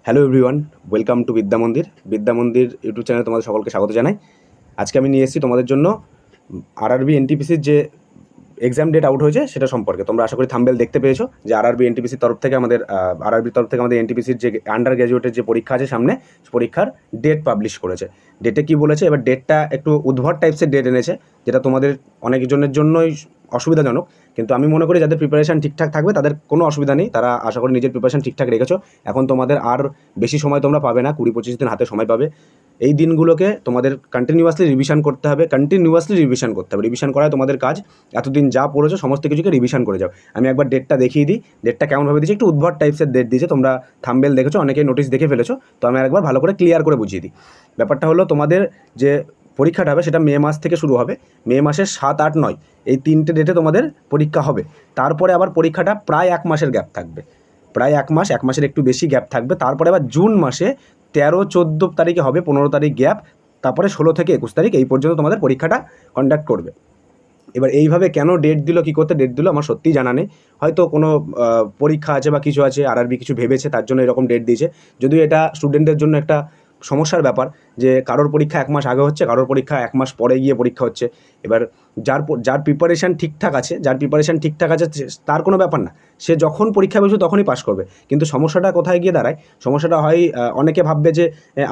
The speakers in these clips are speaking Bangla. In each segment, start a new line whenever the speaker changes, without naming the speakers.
হ্যালো এভরিওয়ান, ওয়েলকাম টু বিদ্যা মন্দির। বিদ্যা মন্দির ইউটিউব চ্যানেলে তোমাদের সকলকে স্বাগত জানাই। আজকে আমি নিয়ে এসেছি তোমাদের জন্য আরআরবি এনটিপিসির যে এক্সাম ডেট আউট হয়েছে সেটা সম্পর্কে। তোমরা আশা করি থাম্বনেল দেখতে পেয়েছো যে আরআরবির তরফ থেকে আমাদের এনটিপিসির যে আন্ডার গ্র্যাজুয়েটের যে পরীক্ষা আছে সামনে, পরীক্ষার ডেট পাবলিশ করেছে। ডেটে কি বলেছে, এবার ডেটটা একটু উদ্ভট টাইপসের ডেট এনেছে, যেটা তোমাদের অনেকজনের জন্যই অসুবিধাজনক। কিন্তু আমি মনে করি যাদের প্রিপারেশান ঠিকঠাক থাকবে তাদের কোনো অসুবিধা নেই, তারা আশা করি নিজের প্রিপারেশান ঠিকঠাক রেখেছো। এখন তোমাদের আর বেশি সময় তোমরা পাবে না, 20-25 দিন হাতে সময় পাবে। এই দিনগুলোকে তোমাদের কন্টিনিউয়াসলি রিভিশন করতে হবে। রিভিশন করায় তোমাদের কাজ। এতদিন যা পড়েছো সমস্ত কিছুকে রিভিশন করে যাও। আমি একবার ডেটটা দেখিয়ে দিই। ডেটটা কেমনভাবে দিয়েছে, একটু উদ্ভট টাইপসের ডেট দিয়েছে। তোমরা থাম্বনেল দেখেছো, অনেকেই নোটিশ দেখে ফেলেছো, তো আমি একবার ভালো করে ক্লিয়ার করে বুঝিয়ে দিই। ব্যাপারটা হলো, তোমাদের যে পরীক্ষাটা হবে সেটা মে মাস থেকে শুরু হবে। মে মাসের 7, 8, 9 এই 3টে ডেটে তোমাদের পরীক্ষা হবে। তারপরে আবার পরীক্ষাটা প্রায় 1 মাসের গ্যাপ থাকবে, প্রায় 1 মাস, 1 মাসের একটু বেশি গ্যাপ থাকবে। তারপরে আবার জুন মাসে 13-14 তারিখে হবে, 15 তারিখ গ্যাপ। তারপরে 16 থেকে 21 তারিখ এই পর্যন্ত তোমাদের পরীক্ষাটা কন্ডাক্ট করবে। এবার এইভাবে কেন ডেট দিল, কী করতে ডেট দিল আমার সত্যিই জানা নেই। হয়তো কোনো পরীক্ষা আছে বা কিছু আছে, আরআরবি কিছু ভেবেছে তার জন্য এরকম ডেট দিয়েছে। যদিও এটা স্টুডেন্টদের জন্য একটা সমস্যার ব্যাপার যে কারোর পরীক্ষা 1 মাস আগে হচ্ছে, কারোর পরীক্ষা 1 মাস পরে গিয়ে পরীক্ষা হচ্ছে। এবার যার প্রিপারেশান ঠিকঠাক আছে, তার কোনো ব্যাপার না, সে যখন পরীক্ষা বসবে তখনই পাস করবে। কিন্তু সমস্যাটা কোথায় গিয়ে দাঁড়ায়, সমস্যাটা হয় অনেকে ভাববে যে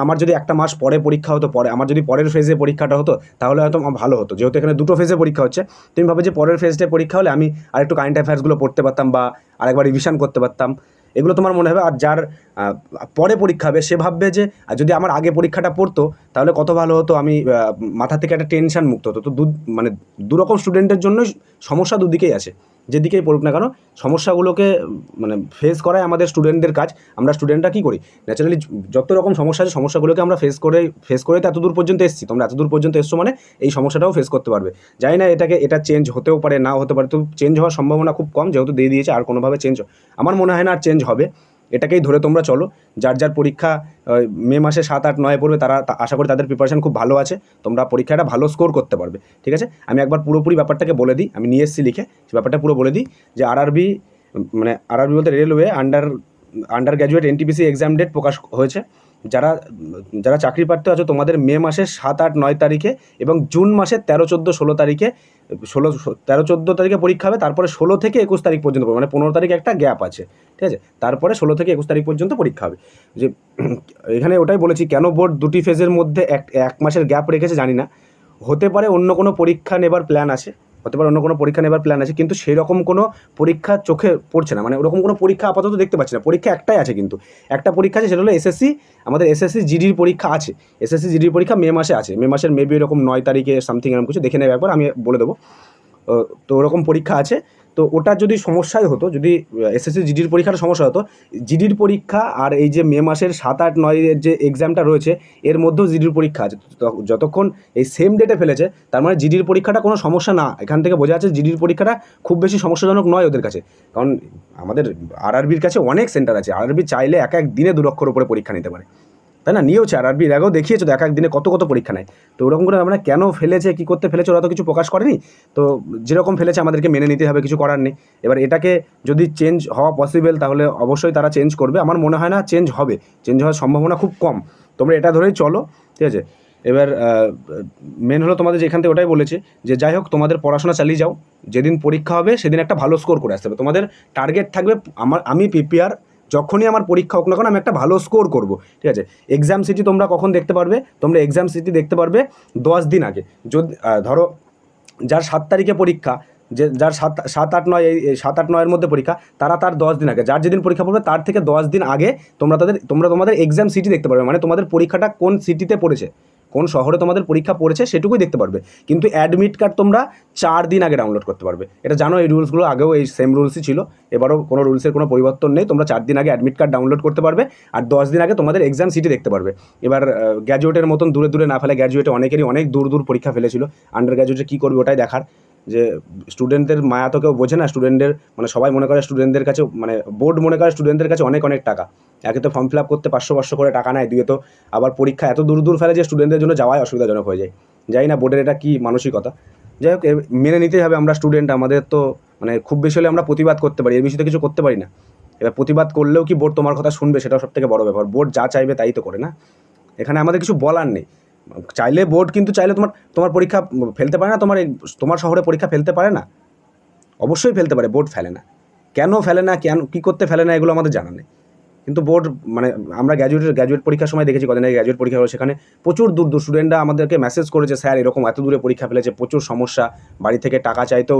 আমার যদি 1 মাস পরে পরীক্ষা হতো, আমার যদি পরের ফেজে পরীক্ষাটা হতো তাহলে হয়তো ভালো হতো। যেহেতু এখানে 2টো ফেজে পরীক্ষা হচ্ছে, তুমি ভাবে যে পরের ফেজে পরীক্ষা হলে আমি আরেকটু কারেন্ট অ্যাফেয়ার্সগুলো পড়তে পারতাম বা আরেকবার রিভিশন করতে পারতাম, এগুলো তোমার মনে হবে। আর যার পরে পরীক্ষা হবে সে ভাববে যে যদি আমার আগে পরীক্ষাটা পড়তো তাহলে কত ভালো হতো, আমি মাথা থেকে একটা টেনশন মুক্ত হতো। তো মানে দুরকম স্টুডেন্টের জন্যই সমস্যা দুদিকেই আছে। যেদিকেই পড়ুক না কেন, সমস্যাগুলোকে মানে ফেস করাই আমাদের স্টুডেন্টদের কাজ। আমরা স্টুডেন্টরা কী করি, ন্যাচারালি যত রকম সমস্যা আছে সমস্যাগুলোকে আমরা ফেস করে তো এতদূর পর্যন্ত এসেছি। তোমরা এতদূর পর্যন্ত এসছো মানে এই সমস্যাটাও ফেস করতে পারবে। জানি না এটা চেঞ্জ হতেও পারে, নাও হতে পারে। তো চেঞ্জ হওয়ার সম্ভাবনা খুব কম, যেহেতু দিয়ে দিয়েছে। আর কোনোভাবে চেঞ্জ আমার মনে হয় না আর চেঞ্জ হবে। এটাকেই ধরে তোমরা চলো। যার পরীক্ষা মে মাসে 7, 8, 9 পড়বে, তারা আশা করি তাদের প্রিপারেশান খুব ভালো আছে। তোমরা পরীক্ষাটা ভালো স্কোর করতে পারবে, ঠিক আছে। আমি একবার পুরোপুরি ব্যাপারটাকে বলে দিই, আমি নিয়ে এসেছি লিখে, ব্যাপারটা পুরো বলে দিই যে আরআরবি বলতে railway undergraduate NTPC exam date প্রকাশ হয়েছে। যারা চাকরি প্রার্থী আছো তোমাদের মে মাসের 7, 8, 9 তারিখে এবং জুন মাসের 13, 14, 16 তারিখে 13, 14 তারিখে পরীক্ষা হবে। তারপরে 16 থেকে 21 তারিখ পর্যন্ত, মানে 15 তারিখে একটা গ্যাপ আছে, ঠিক আছে। তারপরে 16 থেকে 21 তারিখ পর্যন্ত পরীক্ষা হবে। যে এখানে ওটাই বলেছি, কেন বোর্ড 2টি ফেজের মধ্যে এক মাসের গ্যাপ রেখেছে জানি না। হতে পারে অন্য কোনো পরীক্ষা নেবার প্ল্যান আছে, কিন্তু সেই রকম কোনো পরীক্ষা চোখে পড়ছে না। মানে ওরকম কোনো পরীক্ষা আপাতত দেখতে পাচ্ছি না। পরীক্ষা একটাই আছে, কিন্তু একটা পরীক্ষা আছে, সেটা হলো এসএসসি। আমাদের এসএসসি জিডির পরীক্ষা আছে। এসএসসি জিডির পরীক্ষা মে মাসে আছে। মে মাসের মেবি এরকম 9 তারিখে সামথিং, এরকম কিছু দেখে নেওয়ার পর আমি বলে দেবো। তো ওরকম পরীক্ষা আছে। তো ওটা যদি সমস্যাই হতো, যদি এসএসসি জিডির পরীক্ষাটা সমস্যা হতো, জিডির পরীক্ষা আর এই যে মে মাসের 7, 8, 9 এর যে এক্সামটা রয়েছে এর মধ্যেও জিডির পরীক্ষা আছে। যতক্ষণ এই সেম ডেটে ফেলেছে তার মানে জিডির পরীক্ষাটা কোনো সমস্যা না। এখান থেকে বোঝা যাচ্ছে জিডির পরীক্ষাটা খুব বেশি সমস্যাজনক নয় ওদের কাছে। কারণ আমাদের আরআরবির কাছে অনেক সেন্টার আছে। আরআরবি চাইলে এক দিনে 2 লক্ষর উপরে পরীক্ষা নিতে পারে, তাই না? নিয়েওছে, আরআরবির আগেও দেখিয়েছে তো এক দিনে কত পরীক্ষা নেয়। তো ওরকম করে আমরা কেন ফেলেছে, কী করতে ফেলেছে, ওরা তো কিছু প্রকাশ করেনি। তো যেরকম ফেলেছে আমাদেরকে মেনে নিতে হবে, কিছু করার নেই। এবার এটাকে যদি চেঞ্জ হওয়া পসিবল তাহলে অবশ্যই তারা চেঞ্জ করবে। আমার মনে হয় না চেঞ্জ হবে, চেঞ্জ হওয়ার সম্ভাবনা খুব কম। তোমরা এটা ধরেই চলো, ঠিক আছে। এবার মেন হলো তোমাদের যে এখান থেকে ওটাই বলেছে যে যাই হোক তোমাদের পড়াশোনা চালিয়ে যাও। যেদিন পরীক্ষা হবে সেদিন একটা ভালো স্কোর করে আসতে হবে। তোমাদের টার্গেট থাকবে আমি প্রিপেয়ার, যখনই আমার পরীক্ষা হোক না কেন আমি একটা ভালো স্কোর করব, ঠিক আছে। এক্সাম সিটি তোমরা কখন দেখতে পারবে, তোমরা এক্সাম সিটি দেখতে পারবে 10 দিন আগে। যদি ধরো যার 7 তারিখে পরীক্ষা, যার 7, 8, 9 এই 7, 8, 9 এর মধ্যে পরীক্ষা, তার 10 দিন আগে, যার যেদিন পরীক্ষা পড়বে তার থেকে 10 দিন আগে তোমরা তোমাদের এক্সাম সিটি দেখতে পারবে। মানে তোমাদের পরীক্ষাটা কোন সিটিতে পড়েছে, কোন শহরে তোমাদের পরীক্ষা পড়েছে সেটুকুই দেখতে পারবে। কিন্তু অ্যাডমিট কার্ড তোমরা 4 দিন আগে ডাউনলোড করতে পারবে। এটা জানো, এই রুলসগুলো আগেও এই সেম রুলসই ছিল, এবারও কোনো রুলসের কোনো পরিবর্তন নেই। তোমরা 4 দিন আগে অ্যাডমিট কার্ড ডাউনলোড করতে পারবে আর 10 দিন আগে তোমাদের এক্সাম সিটি দেখতে পারবে। এবার গ্র্যাজুয়েটের মতন দূরে না ফেলে, গ্র্যাজুয়েটে অনেকেরই অনেক দূর পরীক্ষা ফেলেছিল। আন্ডার গ্র্যাজুয়েটে কী করবে ওটাই দেখার, যে স্টুডেন্টদের মায়া তো কেউ বোঝে না। স্টুডেন্টদের মানে সবাই মনে করে স্টুডেন্টদের কাছে, মানে বোর্ড মনে করে স্টুডেন্টদের কাছে অনেক টাকা। একে তো ফর্ম ফিল আপ করতে 500 করে টাকা নেয়, দিয়ে তো আবার পরীক্ষা এত দূর ফেলে যে স্টুডেন্টদের জন্য যাওয়াই অসুবিধাজনক হয়ে যায়। জানি না বোর্ডের এটা কী মানসিকতা। যাই হোক, মেনে নিতেই হবে, আমরা স্টুডেন্ট, আমাদের তো মানে খুব বেশি হলে আমরা প্রতিবাদ করতে পারি, এর বেশি তো কিছু করতে পারি না। এবার প্রতিবাদ করলেও কি বোর্ড তোমার কথা শুনবে, সেটাও সবথেকে বড় ব্যাপার। বোর্ড যা চাইবে তাই তো করে না, এখানে আমাদের কিছু বলার নেই। চাইলে বোর্ড কিন্তু চাইলে তোমার পরীক্ষা ফেলতে পারে না, তোমার শহরে পরীক্ষা ফেলতে পারে না, অবশ্যই ফেলতে পারে, বোর্ড ফেলে না। কেন ফেলে না, কেন কী করতে ফেলে না, এগুলো আমাদের জানা নেই। কিন্তু বোর্ড মানে আমরা গ্র্যাজুয়েট পরীক্ষার সময় দেখেছি, কদিন আগে গ্র্যাজুয়েট পরীক্ষা হলো, সেখানে প্রচুর দূর স্টুডেন্টরা আমাদেরকে মেসেজ করেছে, স্যার এরকম এত দূরে পরীক্ষা ফেলেছে, প্রচুর সমস্যা, বাড়ি থেকে টাকা চাইতেও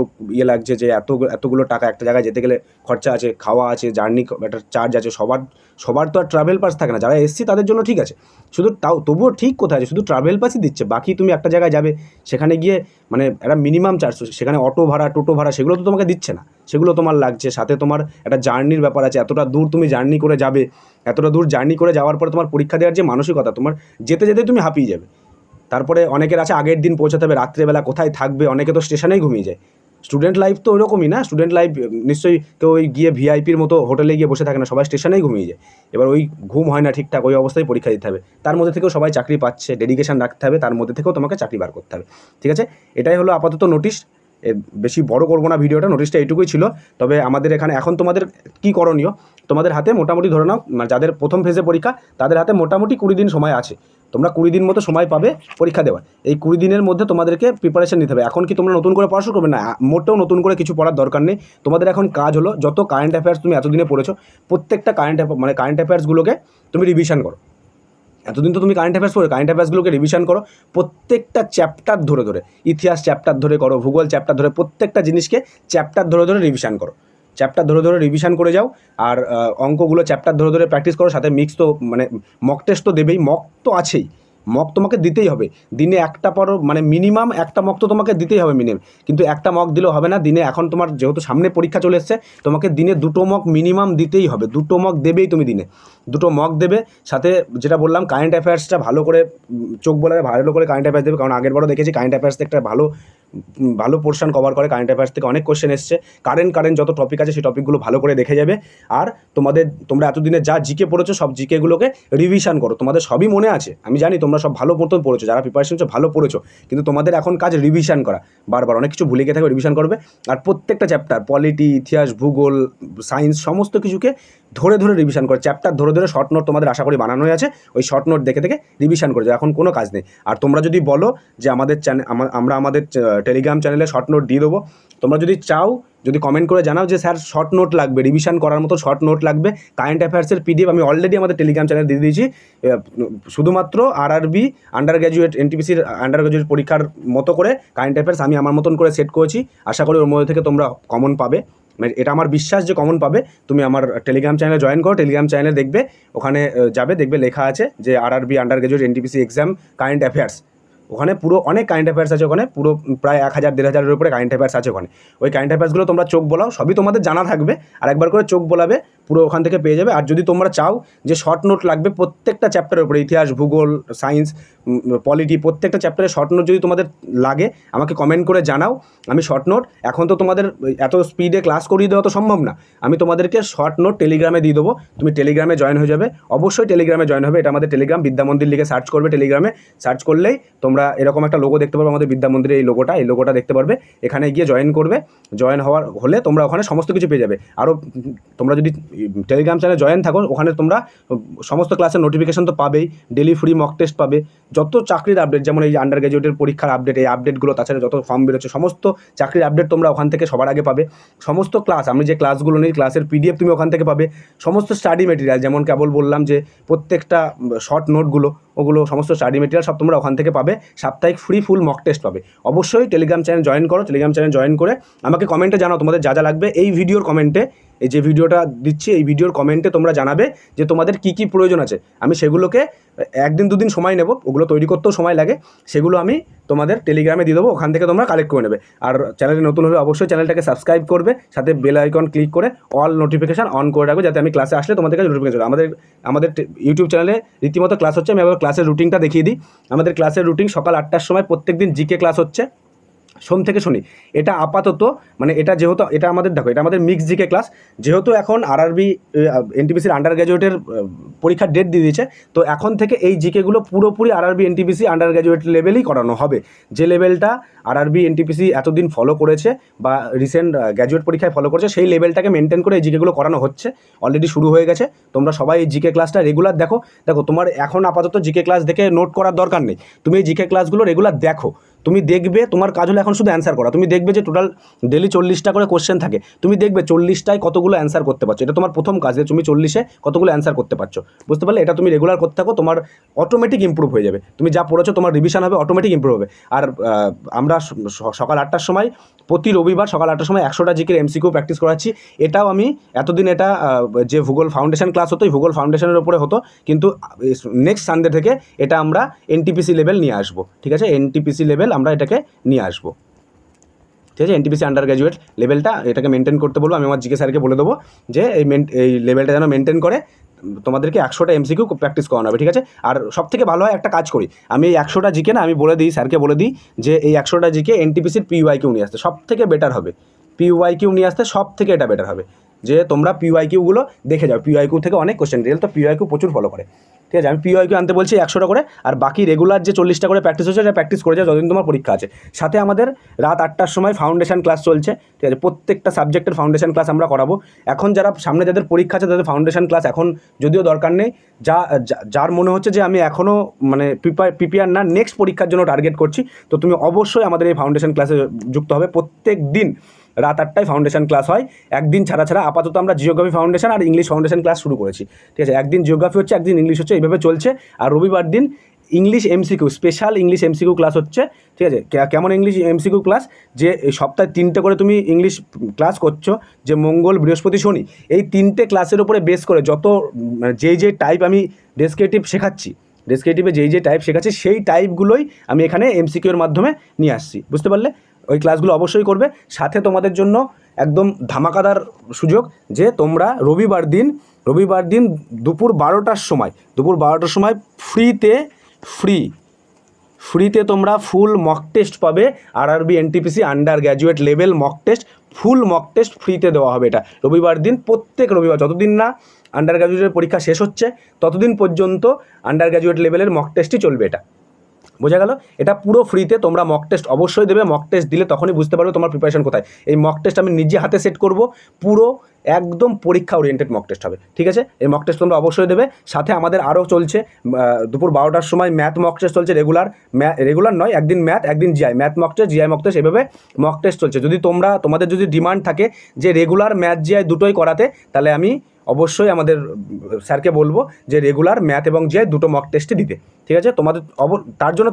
লাগছে, যে এতগুলো টাকা একটা জায়গায় যেতে গেলে খরচা আছে, খাওয়া আছে, জার্নি একটা চার্জ আছে, সবার তো আর ট্রাভেল পাস থাকে না। যারা এসছি তাদের জন্য ঠিক আছে, শুধু তবুও ঠিক কোথায় আছে, শুধু ট্রাভেল পাসই দিচ্ছে, বাকি তুমি একটা জায়গায় যাবে, সেখানে গিয়ে মানে একটা মিনিমাম চার্জ, সেখানে অটো ভাড়া, টোটো ভাড়া, সেগুলো তো তোমাকে দিচ্ছে না, সেগুলো তোমার লাগছে। সাথে তোমার একটা জার্নির ব্যাপার আছে, এতটা দূর তুমি জার্নি করে যাবে, এতটা দূর জার্নি করে যাওয়ার পরে তোমার পরীক্ষা দেওয়ার যে মানসিকতা, তোমার যেতে যেতে তুমি হাঁপিয়ে যাবে। তারপরে অনেকের আছে আগের দিন পৌঁছাতে হবে, রাত্রেবেলা কোথায় থাকবে, অনেকে তো স্টেশনেই ঘুমিয়ে যায়। স্টুডেন্ট লাইফ তো ওরকমই না, স্টুডেন্ট লাইফ নিশ্চয়ই কেউ ওই গিয়ে ভিআইপির মতো হোটেলে গিয়ে বসে থাকে না, সবাই স্টেশনেই ঘুমিয়ে যায়। এবার ওই ঘুম হয় না ঠিকঠাক, ওই অবস্থায় পরীক্ষা দিতে হবে। তার মধ্যে থেকেও সবাই চাকরি পাচ্ছে, ডেডিকেশন রাখতে হবে, তার মধ্যে থেকেও তোমাকে চাকরি বার করতে হবে। ঠিক আছে, এটাই হলো আপাতত নোটিশ। বেশি বড় করবো না ভিডিওটা, নোটিশটা এইটুকুই ছিল। তবে আমাদের এখানে এখন তোমাদের কি করণীয়, তোমাদের হাতে মোটামুটি ধরে নাও, মানে যাদের প্রথম ফেজে পরীক্ষা তাদের হাতে মোটামুটি 20 দিন সময় আছে। তোমরা 20 দিন মতো সময় পাবে পরীক্ষা দেওয়ার। এই 20 দিনের মধ্যে তোমাদেরকে প্রিপারেশন নিতে হবে। এখন কি তোমরা নতুন করে পড়াশোনা করবে না, মোটেও নতুন করে কিছু পড়ার দরকার নেই। তোমাদের এখন কাজ হলো, যত কারেন্ট অ্যাফেয়ার্স তুমি এতদিনে পড়েছো, প্রত্যেকটা কারেন্ট অ্যাফেয়ার্সগুলোকে তুমি রিভিশন করো। এতদিন তো তুমি কারেন্ট অ্যাফেয়ার্সগুলোকে রিভিশন করো, প্রত্যেকটা চ্যাপ্টার ধরে ধরে, ইতিহাস চ্যাপ্টার ধরে করো, ভূগোল চ্যাপ্টার ধরে, প্রত্যেকটা জিনিসকে চ্যাপ্টার ধরে ধরে রিভিশন করো। চ্যাপ্টার ধরে ধরে রিভিশন করে যাও। আর অঙ্কগুলো চ্যাপ্টার ধরে ধরে প্র্যাকটিস করো। সাথে মিক্স তো মানে মক টেস্ট তো দেবেই, মক তো আছেই, মক তোমাকে দিতেই হবে। দিনে একটা পরও মানে মিনিমাম একটা মক তো তোমাকে দিতেই হবে মিনিমাম। কিন্তু একটা মক দিলেও হবে না, দিনে এখন তোমার যেহেতু সামনে পরীক্ষা চলে এসছে, তোমাকে দিনে 2টো মক মিনিমাম দিতেই হবে। 2টো মক দেবেই তুমি দিনে, 2টো মক দেবে। সাথে যেটা বললাম, কারেন্ট অ্যাফেয়ার্সটা ভালো করে চোখ বলাবে, ভালো করে কারেন্ট অ্যাফেয়ার্স দেবে। কারণ আগেরবারও দেখেছি কারেন্ট অ্যাফেয়ার্স একটা ভালো পোর্শন কভার করে, কারেন্ট অ্যাফেয়ার্স থেকে অনেক কোশ্চেন এসছে। কারেন্ট যত টপিক আছে সেই টপিকগুলো ভালো করে দেখে যাবে। আর তোমরা এতদিনে যা জিকে পড়েছো, সব জিকেগুলোকে রিভিশন করো। তোমাদের সবই মনে আছে, আমি জানি তোমরা সব ভালো মতন পড়েছো, যারা প্রিপারেশন ভালো পড়েছো, কিন্তু তোমাদের এখন কাজ রিভিশন করা। বারবার অনেক কিছু ভুলে গিয়ে থাকবে, রিভিশন করবে। আর প্রত্যেকটা চ্যাপ্টার, পলিটি, ইতিহাস, ভূগোল, সায়েন্স, সমস্ত কিছুকে ধরে ধরে রিভিশন করে, চ্যাপ্টার ধরে ধরে শর্ট নোট তোমাদের আশা করি বানানোই আছে, ওই শর্ট নোট দেখে দেখে রিভিশন করে যাও। এখন কোনো কাজ নেই। আর তোমরা যদি বলো যে আমরা আমাদের টেলিগ্রাম চ্যানেলে শর্ট নোট দিয়ে দেবো, তোমরা যদি চাও, যদি কমেন্ট করে জানাও যে স্যার শর্ট নোট লাগবে, রিভিশন করার মতো শর্ট নোট লাগবে, কারেন্ট অ্যাফেয়ার্সের পিডিএফ আমি অলরেডি আমাদের টেলিগ্রাম চ্যানেলে দিয়ে দিয়েছি। শুধুমাত্র আরআরবি আন্ডার গ্র্যাজুয়েট, এনটিপিসির আন্ডার গ্র্যাজুয়েট পরীক্ষার মতো করে কারেন্ট অ্যাফেয়ার্স আমি আমার মতন করে সেট করেছি। আশা করি ওর মধ্যে থেকে তোমরা কমন পাবে, মানে এটা আমার বিশ্বাস যে কমন পাবে। তুমি আমার টেলিগ্রাম চ্যানেলে জয়েন করো, টেলিগ্রাম চ্যানেলে দেখবে, ওখানে যাবে, দেখবে লেখা আছে যে RRB under graduate NTPC exam current affairs. ওখানে পুরো অনেক কারেন্ট অ্যাফেয়ার্স আছে, ওখানে পুরো প্রায় 1000-1500-এর উপরে কারেন্ট অ্যাফেয়ার্স আছে ওখানে। ওই কারেন্ট অ্যাফেয়ার্সগুলো তোমরা চোখ বলাও, সবই তোমাদের জানা থাকবে, আর একবার করে চোখ বলাবে, পুরো ওখান থেকে পেয়ে যাবে। আর যদি তোমরা চাও যে শর্ট নোট লাগবে প্রত্যেকটা চ্যাপ্টারের উপরে, ইতিহাস, ভূগোল, সায়েন্স, পলিটি, প্রত্যেকটা চ্যাপ্টারে শর্ট নোট যদি তোমাদের লাগে, আমাকে কমেন্ট করে জানাও। আমি শর্ট নোট, এখন তো তোমাদের এত স্পিডে ক্লাস করিয়ে দেওয়া তো সম্ভব না, আমি তোমাদেরকে শর্ট নোট টেলিগ্রামে দিয়ে দেবো। তুমি টেলিগ্রামে জয়েন হয়ে যাবে, অবশ্যই টেলিগ্রামে জয়েন হবে। এটা আমাদের টেলিগ্রাম, বিদ্যামন্দির লিখে সার্চ করবে, টেলিগ্রামে সার্চ করলেই তোমরা এরকম একটা লোগো দেখতে পারবে, আমাদের বিদ্যামন্দিরের এই লোগোটা দেখতে পারবে। এখানে গিয়ে জয়েন করবে, জয়েন হলে তোমরা ওখানে সমস্ত কিছু পেয়ে যাবে। আরও তোমরা যদি টেলিগ্রাম চ্যানেলে জয়েন থাকো, ওখানে তোমরা সমস্ত ক্লাসের নোটিফিকেশন তো পাবেই, ডেলি ফ্রি মক টেস্ট পাবে, যত চাকরির আপডেট, যেমন এই আন্ডার গ্র্যাজুয়েটের পরীক্ষার আপডেট, এই আপডেটগুলো, তাছাড়া যত ফর্ম বেরোচ্ছে সমস্ত চাকরির আপডেট তোমরা ওখান থেকে সবার আগে পাবে। সমস্ত ক্লাস, আমি যে ক্লাসগুলো নেই, ক্লাসের পিডিএফ তুমি ওখান থেকে পাবে। সমস্ত স্টাডি মেটেরিয়াল, যেমন কেবল বললাম যে প্রত্যেকটা শর্ট নোটগুলো, ওগুলো সমস্ত স্টাডি মেটেরিয়াল সব তোমরা ওখান থেকে পাবে। সাপ্তাহিক ফ্রি ফুল মক টেস্ট পাবে। অবশ্যই টেলিগ্রাম চ্যানেল জয়েন করো, টেলিগ্রাম চ্যানেল জয়েন করে আমাকে কমেন্টে জানাও তোমাদের যা যা লাগবে। এই ভিডিওর কমেন্টে, এই যে ভিডিওটা দিচ্ছি, এই ভিডিওর কমেন্টে তোমরা জানাবে যে তোমাদের কী কী প্রয়োজন আছে। আমি সেগুলোকে 1-2 দিন সময় নেব, ওগুলো তৈরি করতেও সময় লাগে, সেগুলো আমি তোমাদের টেলিগ্রামে দিয়ে দেবো, ওখান থেকে তোমরা কালেক্ট করে নেবে। আর চ্যানেলে নতুন হলে অবশ্যই চ্যানেলটাকে সাবস্ক্রাইব করবে, সাথে বেল আইকন ক্লিক করে অল নোটিফিকেশান অন করে রাখবে, যাতে আমি ক্লাসে আসলে তোমাদের কাছে নোটিফিকেশন। আমাদের ইউটিউব চ্যানেলে রীতিমতো ক্লাস হচ্ছে। আমি আবার ক্লাসের রুটিনটা দেখিয়ে দিই। আমাদের ক্লাসের রুটিন সকাল 8টার সময় প্রত্যেক দিন জিকে ক্লাস হচ্ছে। সোম থেকে শনি। এটা আপাতত মানে এটা যেহেতু এটা আমাদের দেখো এটা আমাদের মিক্স জিকে ক্লাস, যেহেতু এখন আরআরবি এনটিপিসির আন্ডার গ্র্যাজুয়েটের পরীক্ষার ডেট দিয়ে দিয়েছে, তো এখন থেকে এই জিকেগুলো পুরোপুরি আরআরবি এনটিপিসি আন্ডার গ্র্যাজুয়েট লেভেলেই করানো হবে। যে লেভেলটা আরআরবি এনটিপিসি এতদিন ফলো করেছে বা রিসেন্ট গ্র্যাজুয়েট পরীক্ষায় ফলো করেছে, সেই লেভেলটাকে মেনটেন করে এই জিকেগুলো করানো হচ্ছে, অলরেডি শুরু হয়ে গেছে। তোমরা সবাই এই জিকে ক্লাসটা রেগুলার দেখো। তোমার এখন আপাতত জিকে ক্লাস দেখে নোট করার দরকার নেই, তুমি এই জিকে ক্লাসগুলো রেগুলার দেখো। তুমি দেখবে তোমার কাজ হলো এখন শুধু অ্যান্সার করা। তুমি দেখবে যে টোটাল ডেলি 40টা করে কোশ্চেন থাকে, তুমি দেখবে 40টায় কতগুলো অ্যান্সার করতে পারছো। এটা তোমার প্রথম কাজ, যে তুমি 40-এ কতগুলো অ্যান্সার করতে পারছো, বুঝতে পারলে? এটা তুমি রেগুলার করতে থাকো, তোমার অটোমেটিক ইমপ্রুভ হয়ে যাবে। তুমি যা পড়েছো তোমার রিভিশন হবে, অটোমেটিক ইমপ্রুভ হবে। আর আমরা সকাল 8টার সময়, প্রতি রবিবার সকাল 8টার সময় 100টা জিকের এমসিকিউ প্র্যাকটিস করাচ্ছি। এটাও আমি এতদিন এটা যে ভূগোল ফাউন্ডেশন ক্লাস হতো, এই ভূগোল ফাউন্ডেশনের উপরে হতো, কিন্তু নেক্সট সানডে থেকে এটা আমরা এনটিপিসি লেভেল নিয়ে আসবো, ঠিক আছে? এনটিপিসি লেভেল আমরা এটাকে নিয়ে আসবো, ঠিক আছে? এনটিপিসি আন্ডার গ্র্যাজুয়েট লেভেলটা এটাকে মেনটেন করতে বলবো। আমি আমার জিকে স্যারকে বলে দেবো যে এই লেভেলটা যেন মেনটেন করে, তোমাদেরকে 100টা এমসিকিউ প্র্যাকটিস করানো হবে, ঠিক আছে? আর সব থেকে ভালো হয় একটা কাজ করি, আমি এই 100টা জিকে না, আমি বলে দিই স্যারকে, বলে দিই যে এই 100টা জিকে এনটিপিসির পিওয়াইকিউ নিয়ে আসতে সব থেকে বেটার হবে। পিওয়াইকিউ নিয়ে আসতে সব থেকে এটা বেটার হবে যে তোমরা পিওয়াইকিউগুলো দেখে যাও। পিওয়াইকিউ থেকে অনেক কোশ্চেন, রিয়েল তো পিওয়াইকিউ প্রচুর ফলো করে, ঠিক আছে? আমি পিওয়াইকিউ আনতে বলছি 100টা করে, আর বাকি রেগুলার যে 40টা করে প্র্যাকটিস হচ্ছে, এটা প্র্যাকটিস করে যাও যতদিন তোমার পরীক্ষা আছে। সাথে আমাদের রাত 8টার সময় ফাউন্ডেশন ক্লাস চলছে, ঠিক আছে? প্রত্যেকটা সাবজেক্টের ফাউন্ডেশন ক্লাস আমরা করাবো। এখন যারা সামনে যাদের পরীক্ষা আছে তাদের ফাউন্ডেশন ক্লাস এখন যদিও দরকার নেই, যার মনে হচ্ছে যে আমি এখনও মানে প্রিপেয়ার না, নেক্সট পরীক্ষার জন্য টার্গেট করছি, তো তুমি অবশ্যই আমাদের এই ফাউন্ডেশন ক্লাসে যুক্ত হবে। প্রত্যেক দিন রাত 8টায় ফাউন্ডেশন ক্লাস হয়, একদিন ছাড়া ছাড়া। আপাতত আমরা জিওগ্রাফি ফাউন্ডেশন আর ইংলিশ ফাউন্ডেশন ক্লাস শুরু করেছি, ঠিক আছে? একদিন জিওগ্রাফি হচ্ছে, একদিন ইংলিশ হচ্ছে, এইভাবে চলছে। আর রবিবার দিন English MCQ, special English MCQ class হচ্ছে, ঠিক আছে? কেমন ইংলিশ এমসিকিউ ক্লাস, যে সপ্তাহে 3টে করে তুমি ইংলিশ ক্লাস করছো, যে মঙ্গল, বৃহস্পতি, শনি, এই 3টে ক্লাসের উপরে বেস করে যত যে টাইপ আমি ডেসক্রিপটিভ শেখাচ্ছি, ডেসক্রিপটিভে যে টাইপ শেখাচ্ছি, সেই টাইপগুলোই আমি এখানে এমসিকিউর মাধ্যমে নিয়ে আসছি, বুঝতে পারলে? ওই ক্লাসগুলো অবশ্যই করবে। সাথে তোমাদের জন্য একদম ধামাকাদার সুযোগ, যে তোমরা রবিবার দিন দুপুর 12টার সময় ফ্রিতে তোমরা ফুল মক টেস্ট পাবে। RRB NTPC under graduate level mock test, full mock test ফ্রিতে দেওয়া হবে। এটা রবিবার দিন, প্রত্যেক রবিবার, যতদিন না আন্ডার গ্র্যাজুয়েটের পরীক্ষা শেষ হচ্ছে ততদিন পর্যন্ত আন্ডার গ্র্যাজুয়েট লেভেলের মক টেস্টই চলবে। এটা বোঝা গেল? এটা পুরো ফ্রিতে, তোমরা মক টেস্ট অবশ্যই দেবে। মক টেস্ট দিলে তখনই বুঝতে পারবে তোমার প্রিপারেশন কোথায়। এই মক টেস্ট আমি নিজে হাতে সেট করব, পুরো একদম পরীক্ষা ওরিয়েন্টেড মক টেস্ট হবে, ঠিক আছে? এই মক টেস্ট তোমরা অবশ্যই দেবে। সাথে আমাদের আরও চলছে দুপুর 12টার সময় ম্যাথ মক টেস্ট চলছে, রেগুলার নয়, একদিন ম্যাথ, একদিন GI, math mock test, GI mock test, এভাবে মক টেস্ট চলছে। যদি তোমাদের যদি ডিমান্ড থাকে যে রেগুলার ম্যাথ জিআই দুটোই করাতে, তাহলে আমি অবশ্যই আমাদের স্যারকে বলবো যে রেগুলার ম্যাথ এবং জিআই দুটো মক টেস্টে দিতে, ঠিক আছে? তার জন্য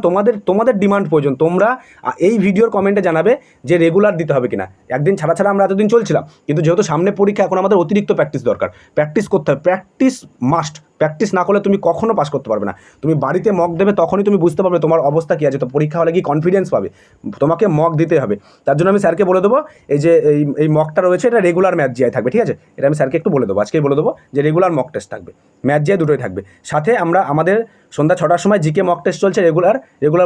তোমাদের ডিমান্ড প্রয়োজন। তোমরা এই ভিডিওর কমেন্টে জানাবে যে রেগুলার দিতে হবে কিনা। একদিন ছাড়া আমরা এতদিন চলছিলাম, কিন্তু যেহেতু সামনে পরীক্ষা, এখন আমাদের অতিরিক্ত প্র্যাকটিস দরকার। প্র্যাকটিস করতে হবে, প্র্যাকটিস মাস্ট। প্র্যাকটিস না করলে তুমি কখনো পাস করতে পারবে না। তুমি বাড়িতে মক দেবে, তখনই তুমি বুঝতে পারবে তোমার অবস্থা কী আছে। তো পরীক্ষা হলে কি কনফিডেন্স পাবে, তোমাকে মক দিতে হবে। তার জন্য আমি স্যারকে বলে দেবো এই যে এই মকটা রয়েছে, এটা রেগুলার ম্যাথ জিআই থাকবে, ঠিক আছে? এটা আমি স্যারকে একটু বলে দেবো, আজকেই বলে দেবো যে রেগুলার মক টেস্ট থাকবে, ম্যাথ জিআই দুটোই থাকবে। সাথে আমাদের সন্ধ্যা 6টার সময় জিকে মক টেস্ট চলছে রেগুলার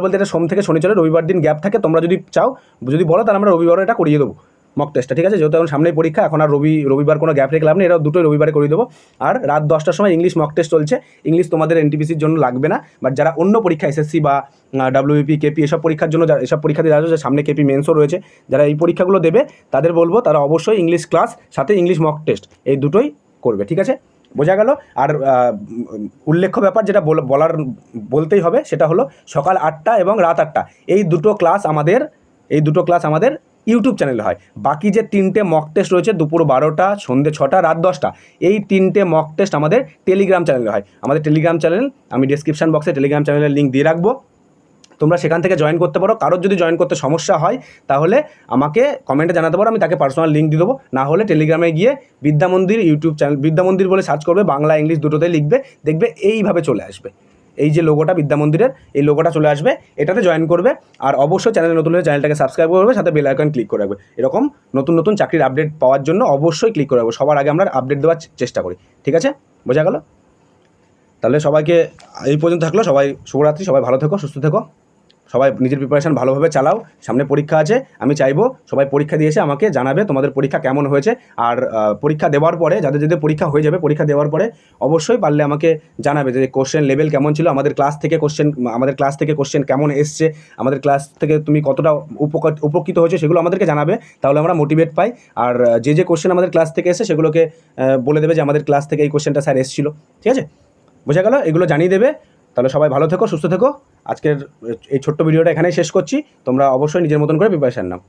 বলতে এটা সোম থেকে শনি চলে, রবিবার দিন গ্যাপ থাকে। তোমরা যদি চাও, যদি বলো, তাহলে আমরা রবিবারও এটা করিয়ে দেবো মক টেস্টটা, ঠিক আছে? যেহেতু এখন সামনেই পরীক্ষা, এখন আর রবিবার কোনো গ্যাপ রেখে লাভ নেই, এটা দুটোই রবিবারে করিয়ে দেবো। আর রাত 10টার সময় ইংলিশ মক টেস্ট চলছে। ইংলিশ তোমাদের এনটিপিসির জন্য লাগবে না, বাট যারা অন্য পরীক্ষা, এসএসসি বা ডাব্লিউবিপি, কেপি, এসব পরীক্ষার জন্য, এসব পরীক্ষাতে যারা সামনে কেপি মেন্সও রয়েছে, যারা এই পরীক্ষাগুলো দেবে, তাদের বলবো তারা অবশ্যই ইংলিশ ক্লাস সাথে ইংলিশ মক টেস্ট এই দুটোই করবে, ঠিক আছে? বোঝা গেল? আর উল্লেখ্য ব্যাপার যেটা বলতেই হবে, সেটা হলো সকাল 8টা এবং রাত 8টা এই দুটো ক্লাস আমাদের ইউটিউব চ্যানেলে হয়। বাকি যে 3টে মক টেস্ট রয়েছে, দুপুর 12টা, সন্ধ্যে 6টা, রাত 10টা, এই 3টে মক টেস্ট আমাদের টেলিগ্রাম চ্যানেলে হয়। আমাদের টেলিগ্রাম চ্যানেল, আমি ডিসক্রিপশন বক্সে টেলিগ্রাম চ্যানেলের লিঙ্ক দিয়ে রাখবো, তোমরা সেখান থেকে জয়েন করতে পারো। কারোর যদি জয়েন করতে সমস্যা হয়, তাহলে আমাকে কমেন্টে জানাতে পারো, আমি তাকে পার্সোনাল লিঙ্ক দিয়ে দেবো। না হলে টেলিগ্রামে গিয়ে বিদ্যামন্দির ইউটিউব চ্যানেল, বিদ্যামন্দির বলে সার্চ করবে, বাংলা ইংলিশ দুটোতেই লিখবে, দেখবে এইভাবে চলে আসবে। এই যে লোগোটা বিদ্যামন্দিরের, এই লোগোটা চলে আসবে, এটাতে জয়েন করবে। আর অবশ্যই চ্যানেলে নতুন হলে চ্যানেলটাকে সাবস্ক্রাইব করবে, সাথে বেল আইকন ক্লিক করে রাখবে। এরকম নতুন চাকরির আপডেট পাওয়ার জন্য অবশ্যই ক্লিক করে রাখবো। সবার আগে আমরা আপডেট দেওয়ার চেষ্টা করি, ঠিক আছে? বোঝা গেল? তাহলে সবাইকে এই পর্যন্ত থাকলো। সবাই শুভরাত্রি, সবাই ভালো থেকো, সুস্থ থেকো। সবাই নিজের প্রিপারেশান ভালোভাবে চালাও, সামনে পরীক্ষা আছে। আমি চাইবো সবাই পরীক্ষা দিয়েছে আমাকে জানাবে তোমাদের পরীক্ষা কেমন হয়েছে। আর পরীক্ষা দেওয়ার পরে যাদের যাদের পরীক্ষা হয়ে যাবে, পরীক্ষা দেওয়ার পরে অবশ্যই পারলে আমাকে জানাবে যে কোশ্চেন লেভেল কেমন ছিল, আমাদের ক্লাস থেকে কোশ্চেন কেমন এসছে, আমাদের ক্লাস থেকে তুমি কতটা উপকৃত হয়েছে সেগুলো আমাদেরকে জানাবে। তাহলে আমরা মোটিভেট পাই। আর যে কোশ্চেন আমাদের ক্লাস থেকে এসে সেগুলোকে বলে দেবে যে আমাদের ক্লাস থেকে এই কোশ্চেনটা স্যার এসেছিলো। ঠিক আছে, বোঝা গেল? এগুলো জানিয়ে দেবে। তাহলে সবাই ভালো থেকো, সুস্থ থেকো। আজকের এই ছোট্ট ভিডিওটা এখানেই শেষ করছি। তোমরা অবশ্যই নিজের মতন করে প্রিপারেশান নাও।